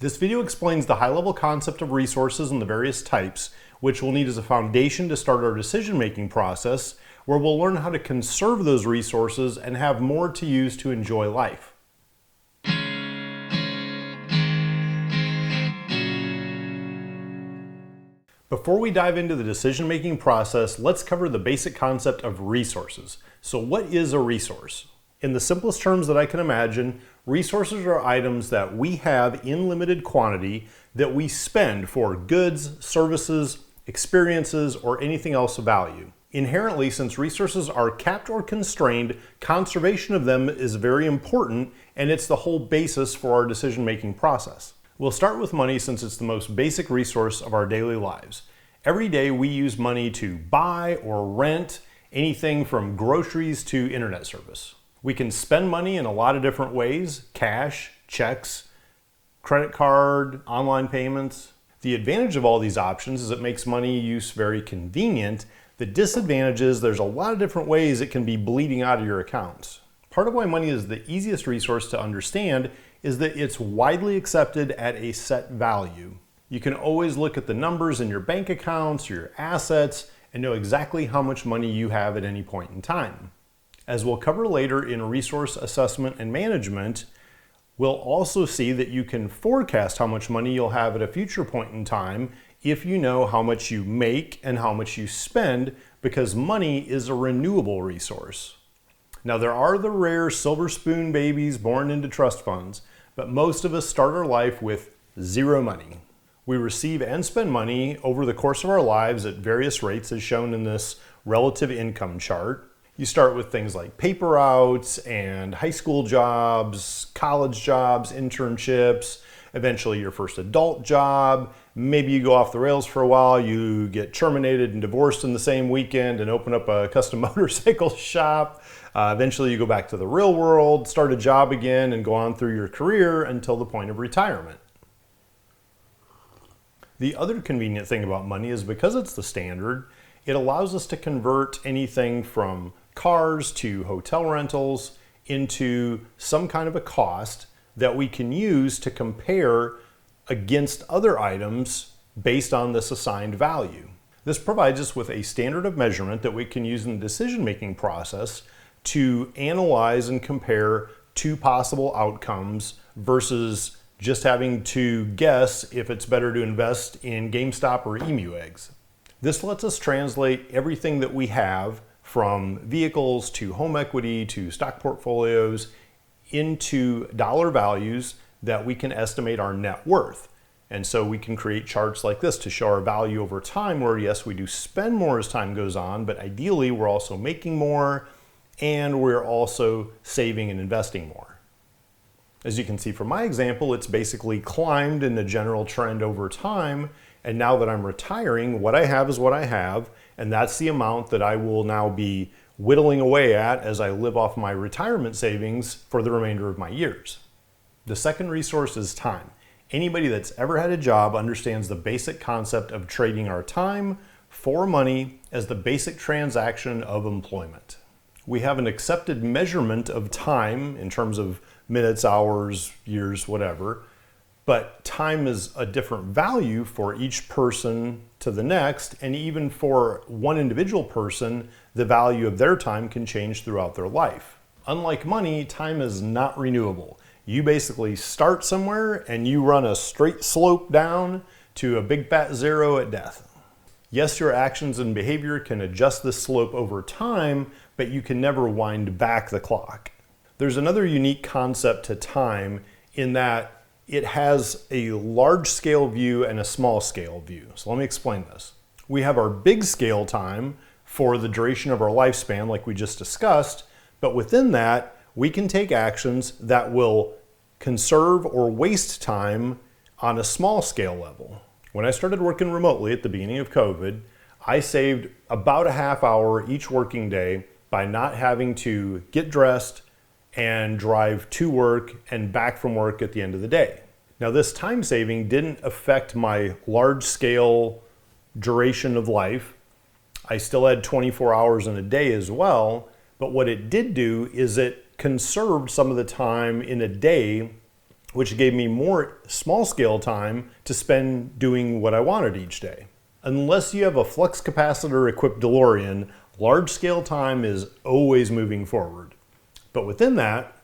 This video explains the high-level concept of resources and the various types, which we'll need as a foundation to start our decision-making process, where we'll learn how to conserve those resources and have more to use to enjoy life. Before we dive into the decision-making process, let's cover the basic concept of resources. So what is a resource? In the simplest terms that I can imagine, resources are items that we have in limited quantity that we spend for goods, services, experiences, or anything else of value. Inherently, since resources are capped or constrained, conservation of them is very important, and it's the whole basis for our decision-making process. We'll start with money since it's the most basic resource of our daily lives. Every day we use money to buy or rent anything from groceries to internet service. We can spend money in a lot of different ways: cash, checks, credit card, online payments. The advantage of all these options is it makes money use very convenient. The disadvantage is there's a lot of different ways it can be bleeding out of your accounts. Part of why money is the easiest resource to understand is that it's widely accepted at a set value. You can always look at the numbers in your bank accounts or your assets and know exactly how much money you have at any point in time. As we'll cover later in resource assessment and management, we'll also see that you can forecast how much money you'll have at a future point in time if you know how much you make and how much you spend, because money is a renewable resource. Now, there are the rare silver spoon babies born into trust funds, but most of us start our life with zero money. We receive and spend money over the course of our lives at various rates, as shown in this relative income chart. You start with things like paper routes and high school jobs, college jobs, internships, eventually your first adult job. Maybe you go off the rails for a while, you get terminated and divorced in the same weekend and open up a custom motorcycle shop. Eventually you go back to the real world, start a job again, and go on through your career until the point of retirement. The other convenient thing about money is because it's the standard, it allows us to convert anything from cars to hotel rentals into some kind of a cost that we can use to compare against other items based on this assigned value. This provides us with a standard of measurement that we can use in the decision-making process to analyze and compare two possible outcomes versus just having to guess if it's better to invest in GameStop or Emu eggs. This lets us translate everything that we have, from vehicles to home equity to stock portfolios, into dollar values that we can estimate our net worth. And so we can create charts like this to show our value over time, where yes, we do spend more as time goes on, but ideally we're also making more and we're also saving and investing more. As you can see from my example, it's basically climbed in the general trend over time. And now that I'm retiring, what I have is what I have, and that's the amount that I will now be whittling away at as I live off my retirement savings for the remainder of my years. The second resource is time. Anybody that's ever had a job understands the basic concept of trading our time for money as the basic transaction of employment. We have an accepted measurement of time in terms of minutes, hours, years, whatever, but time is a different value for each person to the next, and even for one individual person, the value of their time can change throughout their life. Unlike money, time is not renewable. You basically start somewhere and you run a straight slope down to a big fat zero at death. Yes, your actions and behavior can adjust this slope over time, but you can never wind back the clock. There's another unique concept to time in that it has a large scale view and a small scale view. So let me explain this. We have our big scale time for the duration of our lifespan, like we just discussed, but within that, we can take actions that will conserve or waste time on a small scale level. When I started working remotely at the beginning of COVID, I saved about a half hour each working day by not having to get dressed and drive to work and back from work at the end of the day. Now, this time saving didn't affect my large scale duration of life. I still had 24 hours in a day as well, but what it did do is it conserved some of the time in a day which gave me more small scale time to spend doing what I wanted each day. Unless you have a flux capacitor equipped DeLorean, large scale time is always moving forward. But within that,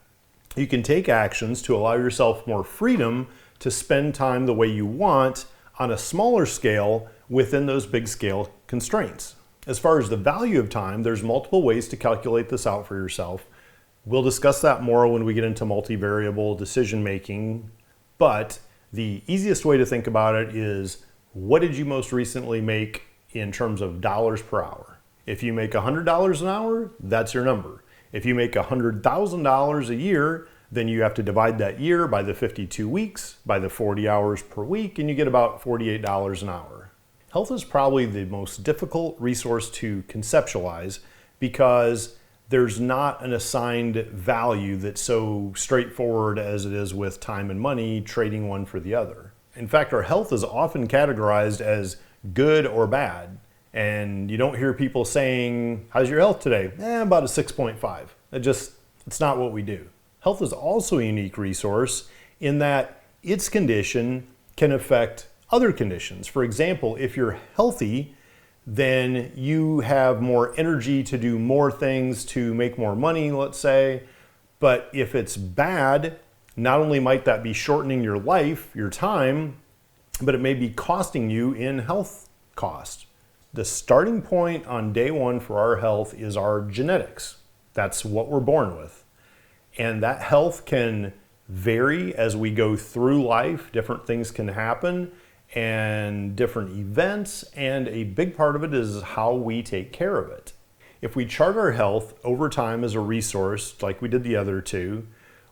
you can take actions to allow yourself more freedom to spend time the way you want on a smaller scale within those big scale constraints. As far as the value of time, there's multiple ways to calculate this out for yourself. We'll discuss that more when we get into multivariable decision making, but the easiest way to think about it is, what did you most recently make in terms of dollars per hour? If you make $100 an hour, that's your number. If you make $100,000 a year, then you have to divide that year by the 52 weeks, by the 40 hours per week, and you get about $48 an hour. Health is probably the most difficult resource to conceptualize because there's not an assigned value that's so straightforward as it is with time and money, trading one for the other. In fact, our health is often categorized as good or bad. And you don't hear people saying, how's your health today? About a 6.5. It's not what we do. Health is also a unique resource in that its condition can affect other conditions. For example, if you're healthy, then you have more energy to do more things, to make more money, let's say. But if it's bad, not only might that be shortening your life, your time, but it may be costing you in health cost. The starting point on day one for our health is our genetics. That's what we're born with. And that health can vary as we go through life. Different things can happen and different events, and a big part of it is how we take care of it. If we chart our health over time as a resource, like we did the other two,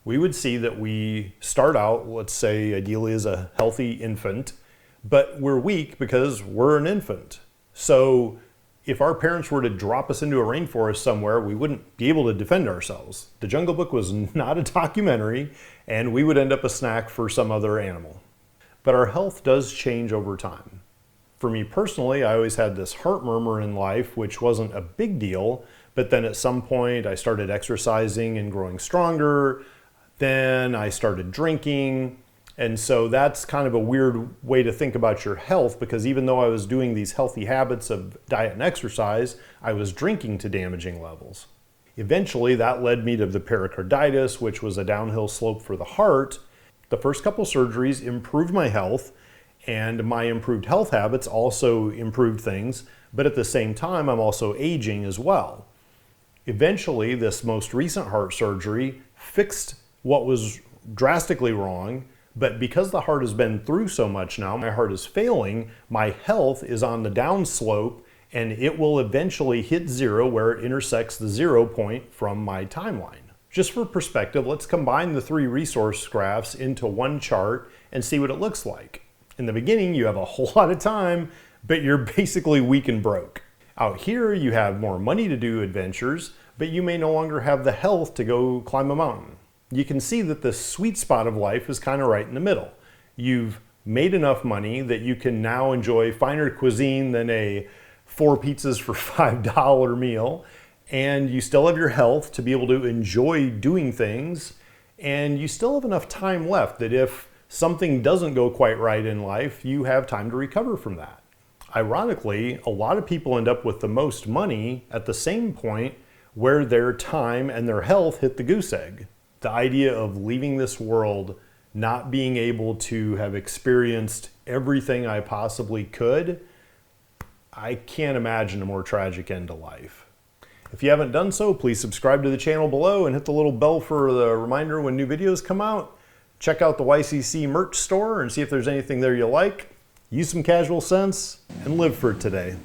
we would see that we start out, let's say ideally as a healthy infant, but we're weak because we're an infant. So if our parents were to drop us into a rainforest somewhere, we wouldn't be able to defend ourselves. The Jungle Book was not a documentary, and we would end up a snack for some other animal. But our health does change over time. For me personally, I always had this heart murmur in life, which wasn't a big deal, but then at some point I started exercising and growing stronger. Then I started drinking. And so that's kind of a weird way to think about your health, because even though I was doing these healthy habits of diet and exercise, I was drinking to damaging levels. Eventually that led me to the pericarditis, which was a downhill slope for the heart. The first couple surgeries improved my health, and my improved health habits also improved things, but at the same time I'm also aging as well. Eventually this most recent heart surgery fixed what was drastically wrong, but because the heart has been through so much now, my heart is failing, my health is on the downslope, and it will eventually hit zero where it intersects the 0 point from my timeline. Just for perspective, let's combine the three resource graphs into one chart and see what it looks like. In the beginning, you have a whole lot of time, but you're basically weak and broke. Out here, you have more money to do adventures, but you may no longer have the health to go climb a mountain. You can see that the sweet spot of life is kind of right in the middle. You've made enough money that you can now enjoy finer cuisine than a 4 pizzas for $5 meal, and you still have your health to be able to enjoy doing things, and you still have enough time left that if something doesn't go quite right in life, you have time to recover from that. Ironically, a lot of people end up with the most money at the same point where their time and their health hit the goose egg. The idea of leaving this world not being able to have experienced everything I possibly could, I can't imagine a more tragic end to life. If you haven't done so, please subscribe to the channel below and hit the little bell for the reminder when new videos come out. Check out the YCC merch store and see if there's anything there you like. Use some casual sense and live for today.